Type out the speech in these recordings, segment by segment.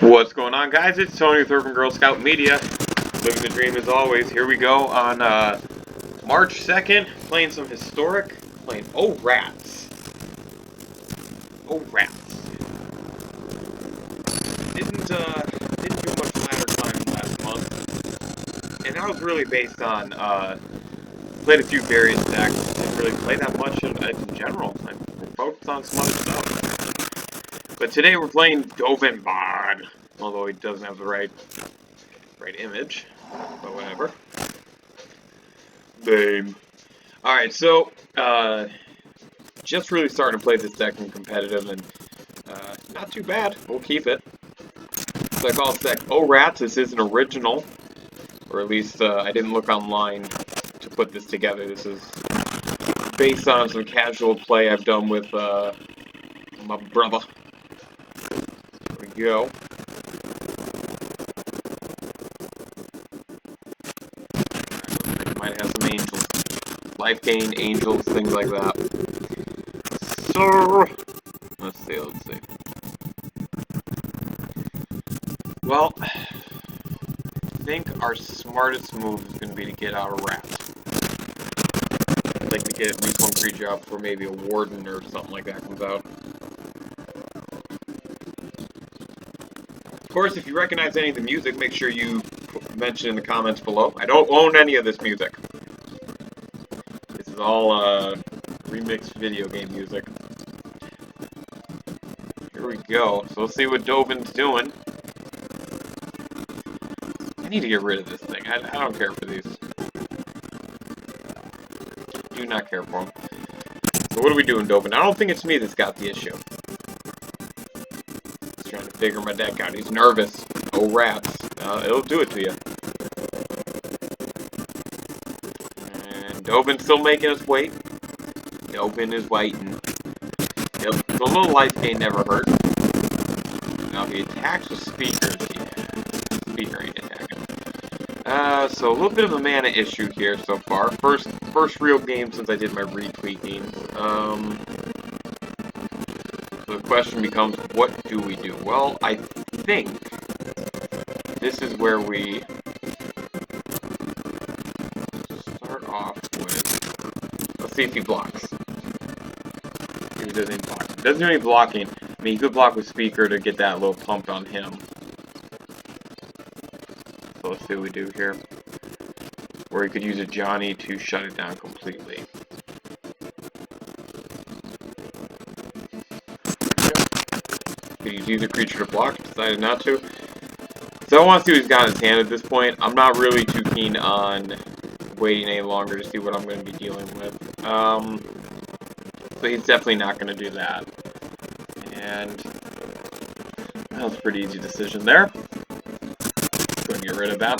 What's going on, guys? It's Tony with Urban Girl Scout Media. Living the dream as always. Here we go on March 2nd, playing some historic, Oh Rats. Oh Rats. Didn't do much ladder climbing last month. And that was really based on, played a few various decks. Didn't really play that much in general. I focused on some other stuff. But today we're playing Dovenbod. Although he doesn't have the right image, but whatever. Babe. Alright, so, just really starting to play this deck in competitive, and, not too bad. We'll keep it. So I call this deck Oh Rats. This is an original, or at least, I didn't look online to put this together. This is based on some casual play I've done with, my brother. There we go. Might have some angels. Life gain, angels, things like that. So, let's see. Well, I think our smartest move is going to be to get out a rat. I'd like to get at least one creature out before maybe a warden or something like that comes out. Of course, if you recognize any of the music, make sure you mention in the comments below. I don't own any of this music. This is all remixed video game music. Here we go. So let's see what Doven's doing. I need to get rid of this thing. I don't care for these. Do not care for them. So what are we doing, Doven? I don't think it's me that's got the issue. He's trying to figure my deck out. He's nervous. Oh, rats. It'll do it to you. And Doven's still making us wait. Doven is waiting. Yep, the little life gain never hurt. Now if he attacks with speakers, speaker ain't attacking. So a little bit of a mana issue here so far. First real game since I did my retweaking. So the question becomes, what do we do? Well, I think this is where we start off with, let's see if he blocks. If he does any blocking. Doesn't do any blocking. I mean, he could block with speaker to get that little pump on him. So let's see what we do here. Or he could use a Johnny to shut it down completely. Could use either creature to block, decided not to. So I want to see what he's got in his hand at this point. I'm not really too keen on waiting any longer to see what I'm going to be dealing with. So he's definitely not going to do that. And that was a pretty easy decision there. Go and get rid of that.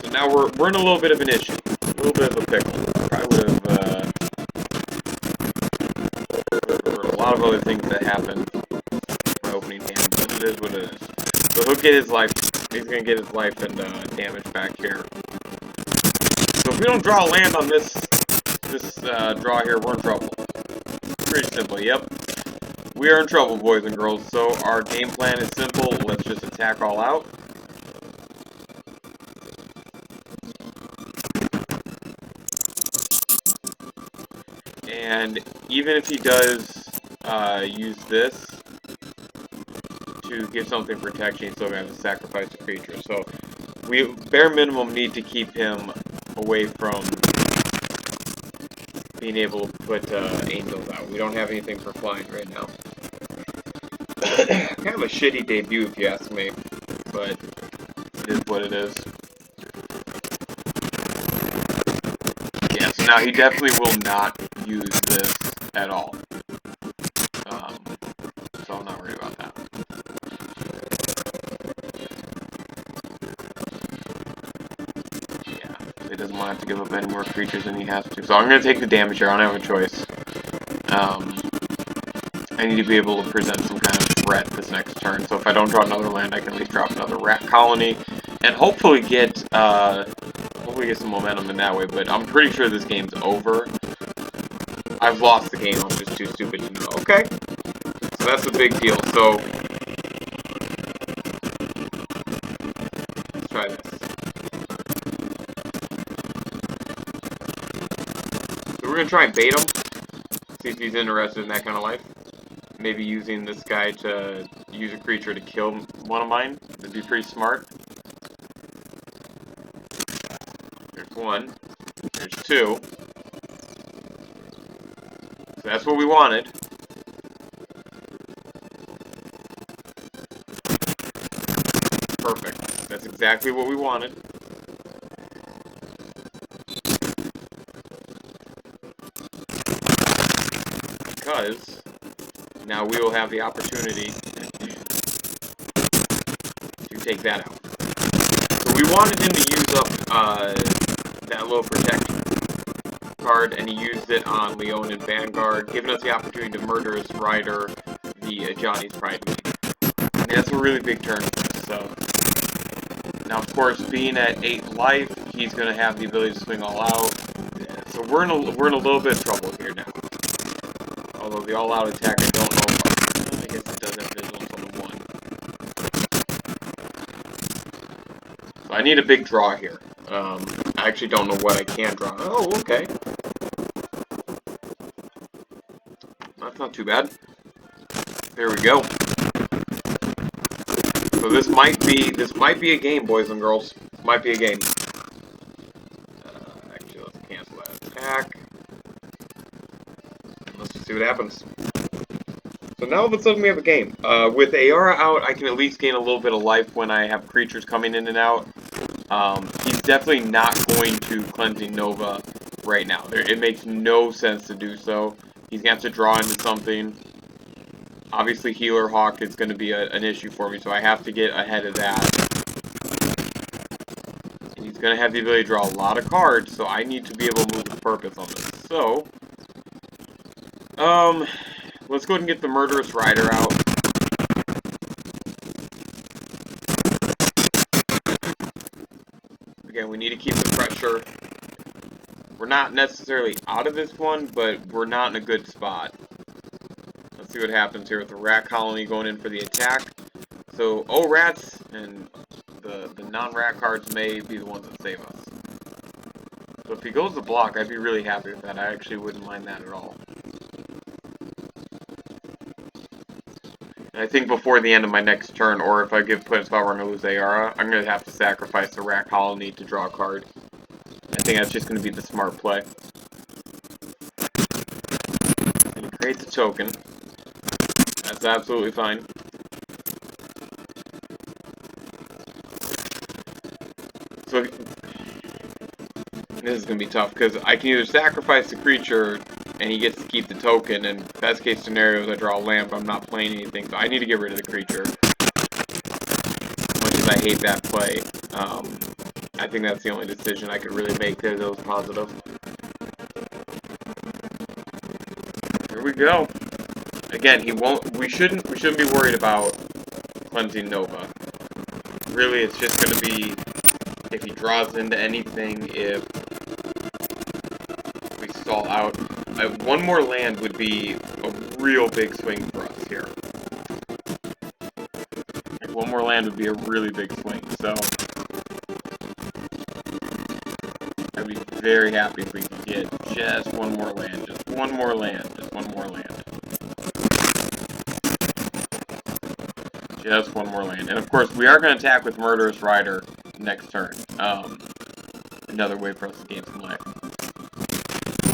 So now we're in a little bit of an issue. A little bit of a pickle. Probably would have a lot of other things that happened in my opening hand, but it is what it is. So he'll get his life. He's gonna get his life and damage back here. So if we don't draw a land on this draw here, we're in trouble. Pretty simple. Yep, we are in trouble, boys and girls. So our game plan is simple. Let's just attack all out. And even if he does use this to give something protection, he's still going to have to sacrifice a creature. So we, bare minimum, need to keep him away from being able to put angels out. We don't have anything for flying right now. Kind of a shitty debut, if you ask me, but it is what it is. Yeah, so now he definitely will not use this at all. So I'm not worried about that. Yeah, he doesn't want to have to give up any more creatures than he has to. So I'm going to take the damage here. I don't have a choice. I need to be able to present some kind of threat this next turn. So if I don't draw another land, I can at least drop another rat colony. And hopefully get some momentum in that way. But I'm pretty sure this game's over. I've lost the game. I'm just too stupid to know. Okay. So that's a big deal. So let's try this. So we're gonna try and bait him. See if he's interested in that kind of life. Maybe using this guy to use a creature to kill one of mine. That'd be pretty smart. There's one. There's two. So that's what we wanted. Perfect. That's exactly what we wanted. Because now we will have the opportunity to take that out. So we wanted him to use up that little protection card, and he used it on Leon and Vanguard, giving us the opportunity to Murderous Rider the Johnny's Pride Mini. And that's a really big turn. So now, of course, being at 8 life, he's going to have the ability to swing all out. So we're in a little bit of trouble here now. Although the all-out attack, I don't know about. I guess it does have vigilance on the 1. So I need a big draw here. I actually don't know what I can draw. Oh, okay. That's not too bad. There we go. So this might be a game, boys and girls. This might be a game. Actually, let's cancel that attack. Let's just see what happens. So now all of a sudden we have a game. With Ayara out, I can at least gain a little bit of life when I have creatures coming in and out. He's definitely not going to Cleansing Nova right now. It makes no sense to do so. He's going to have to draw into something. Obviously, Healer Hawk is going to be an issue for me, so I have to get ahead of that. And he's going to have the ability to draw a lot of cards, so I need to be able to move with purpose on this. So, let's go ahead and get the Murderous Rider out. Again, we need to keep the pressure. We're not necessarily out of this one, but we're not in a good spot. Let's see what happens here with the Rat Colony going in for the attack. So, rats and the non-rat cards may be the ones that save us. So if he goes to block, I'd be really happy with that. I actually wouldn't mind that at all. And I think before the end of my next turn, or if I give put in a spot where I'm going to lose Ayara, I'm going to have to sacrifice the Rat Colony to draw a card. I think that's just going to be the smart play. And he creates a token. That's absolutely fine. So, this is going to be tough, because I can either sacrifice the creature, and he gets to keep the token, and best case scenario is I draw a lamp, I'm not playing anything, so I need to get rid of the creature. As much as I hate that play, I think that's the only decision I could really make that was positive. Here we go. Again, we shouldn't be worried about Cleansing Nova. Really, it's just going to be if he draws into anything, if we stall out. One more land would be a real big swing for us here. Like, one more land would be a really big swing, so I'd be very happy if we could get just one more land, just one more land, just one more land. Just one more land. And of course, we are going to attack with Murderous Rider next turn. Another way for us to gain some life.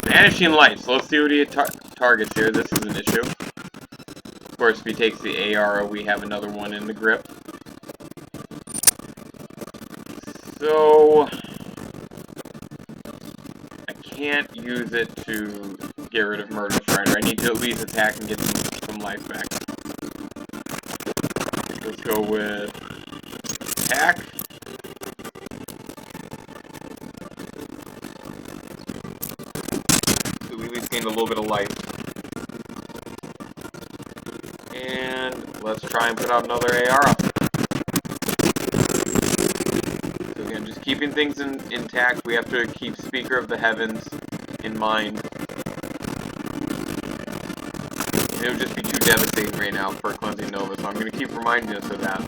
Vanishing Light. So let's see what he targets here. This is an issue. Of course, if he takes the Ayara, we have another one in the grip. So I can't use it to get rid of Murderous Rider. I need to at least attack and get some life back. Let's go with attack. So we at least gained a little bit of life. And let's try and put out another Ayara. So again, just keeping things intact. We have to keep Speaker of the Heavens in mind. it would just be too devastating right now for Cleansing Nova, so I'm going to keep reminding us of that.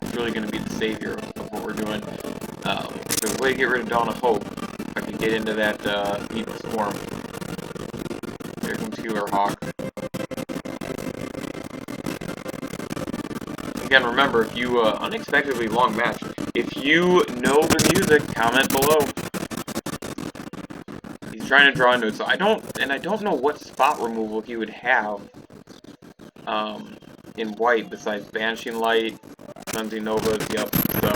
It's really going to be the savior of what we're doing. There's a way to get rid of Dawn of Hope. If I can get into that Heat Storm. There comes Healer Hawk. Again, remember, if you, unexpectedly long match, if you know the music, comment below. He's trying to draw into it, so I don't know what spot removal he would have, in white, besides Banishing Light, Cleansing Novas, yep, so,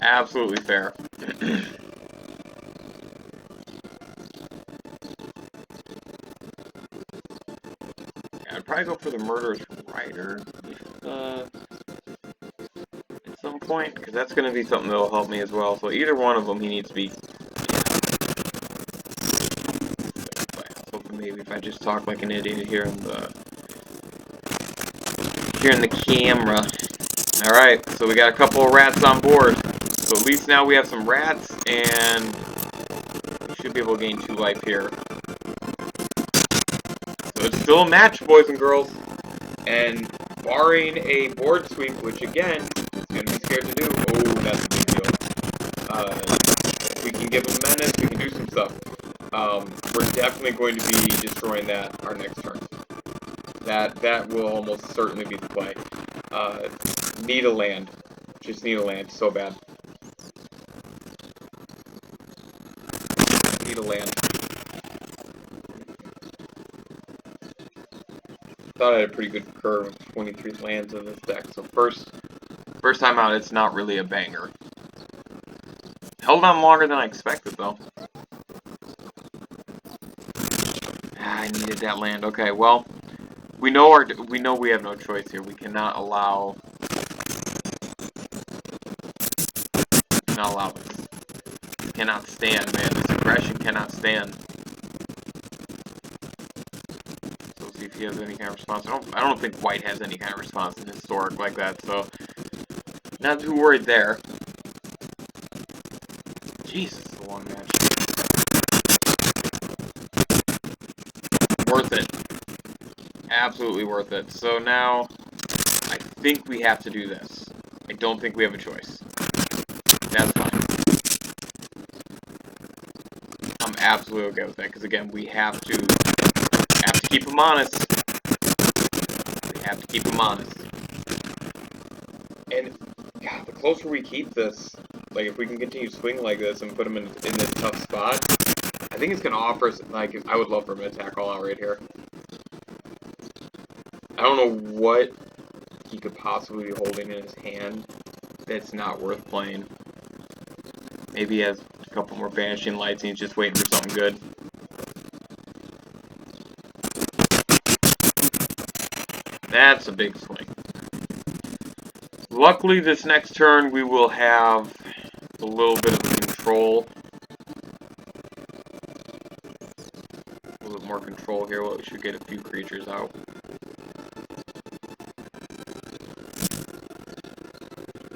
absolutely fair. I'd probably go for the Murderous Rider, at some point, because that's going to be something that'll help me as well, so either one of them he needs to be, maybe if I just talk like an idiot here in the camera. Alright, so we got a couple of rats on board. So at least now we have some rats, and we should be able to gain 2 life here. So it's still a match, boys and girls. And barring a board sweep, which again, it's going to be scared to do. Oh, that's a big deal. We can give him menace, we can do some stuff. We're definitely going to be destroying that our next turn. That will almost certainly be the play. Need a land. Just need a land so bad. Need a land. Thought I had a pretty good curve of 23 lands in this deck. So first time out, it's not really a banger. Held on longer than I expected, though. I needed that land. Okay, well, we know we have no choice here. We cannot allow this. Cannot stand, man. This aggression cannot stand. So we'll see if he has any kind of response. I don't think white has any kind of response in historic like that, so not too worried there. Jesus, it's a long match. Worth it. Absolutely worth it. So now, I think we have to do this. I don't think we have a choice. That's fine. I'm absolutely okay with that, because again, we have to keep him honest. We have to keep him honest. And, God, the closer we keep this, like, if we can continue swinging like this and put him in this tough spot, I think it's going to offer us, like, I would love for him to attack all out right here. I don't know what he could possibly be holding in his hand that's not worth playing. Maybe he has a couple more Banishing Lights and he's just waiting for something good. That's a big swing. Luckily, this next turn we will have a little bit of control. A little bit more control here. Well, we should get a few creatures out.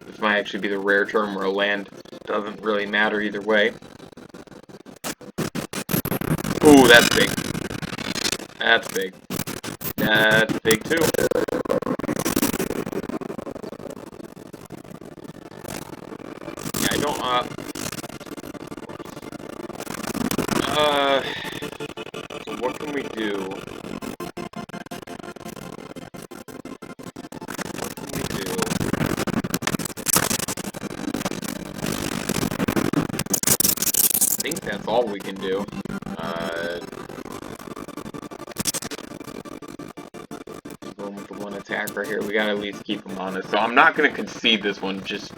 This might actually be the rare turn where a land doesn't really matter either way. Ooh, that's big. That's big. That's big too. Yeah, I don't, so what can we do? I think that's all we can do. Going with the one attacker here, we gotta at least keep him honest. So I'm not gonna concede this one just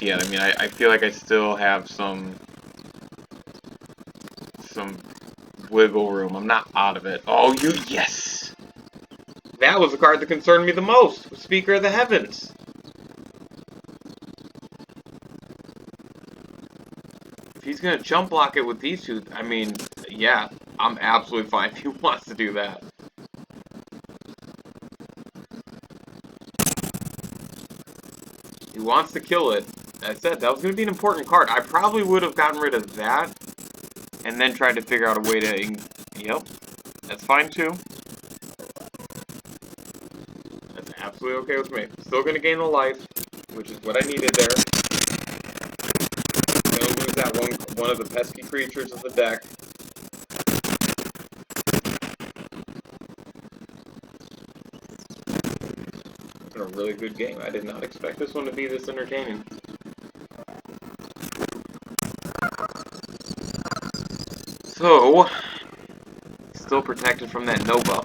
yet. I mean, I feel like I still have some wiggle room. I'm not out of it. Oh, yes! That was the card that concerned me the most. Speaker of the Heavens. If he's gonna jump block it with these two, I mean, yeah, I'm absolutely fine if he wants to do that. He wants to kill it. I said that was gonna be an important card. I probably would have gotten rid of that and then tried to figure out a way to, yep, that's fine too. absolutely okay with me. Still gonna gain a life, which is what I needed there. Gonna lose that one of the pesky creatures of the deck. It's been a really good game. I did not expect this one to be this entertaining. So, still protected from that Nova.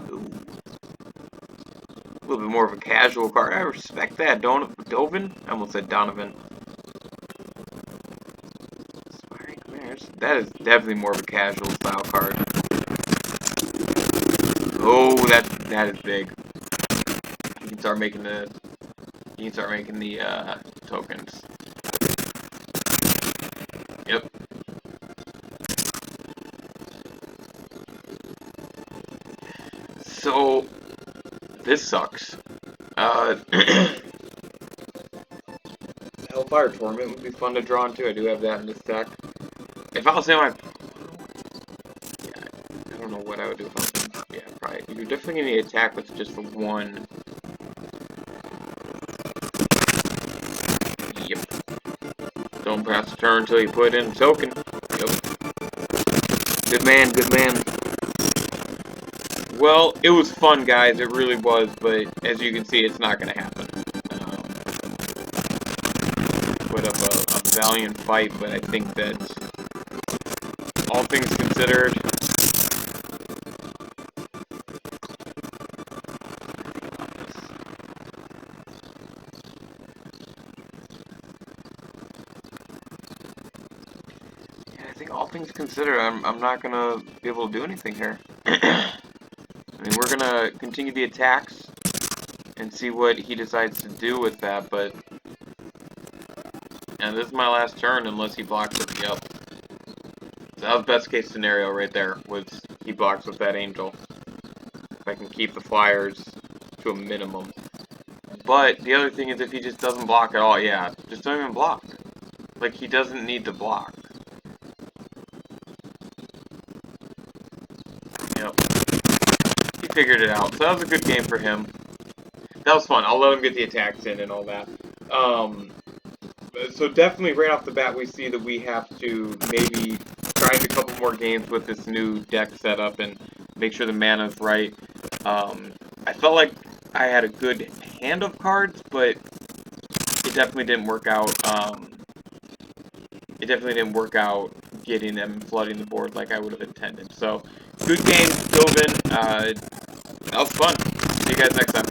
Ooh. A little bit more of a casual card. I respect that. Dovin? I almost said Donovan. Inspiring Commanders. That is definitely more of a casual style card. Oh, that is big. You can start making the tokens. Yep. So this sucks. Hellfire Torment would be fun to draw into. I do have that in this deck. If I was in my... Yeah, I don't know what I would do if I was in... Yeah, probably. You're definitely going to need attack with just for one. Yep. Don't pass the turn until you put in a token. Yep. Good man, good man. Well, it was fun, guys. It really was, but as you can see, it's not going to happen. Put up a valiant fight, but I think that all things considered, I'm not gonna be able to do anything here. I mean, we're gonna continue the attacks and see what he decides to do with that, but and this is my last turn unless he blocks it. Yep. So that was best case scenario right there, was he blocks with that angel. If I can keep the flyers to a minimum. But the other thing is if he just doesn't block at all, yeah, just don't even block. Like, he doesn't need to block. Yep. He figured it out. So that was a good game for him. That was fun. I'll let him get the attacks in and all that. So definitely right off the bat we see that we have to maybe grind a couple more games with this new deck setup and make sure the mana's right. I felt like I had a good hand of cards, but it definitely didn't work out. It definitely didn't work out getting them and flooding the board like I would have intended. So, good game, Dovin. That was fun. See you guys next time.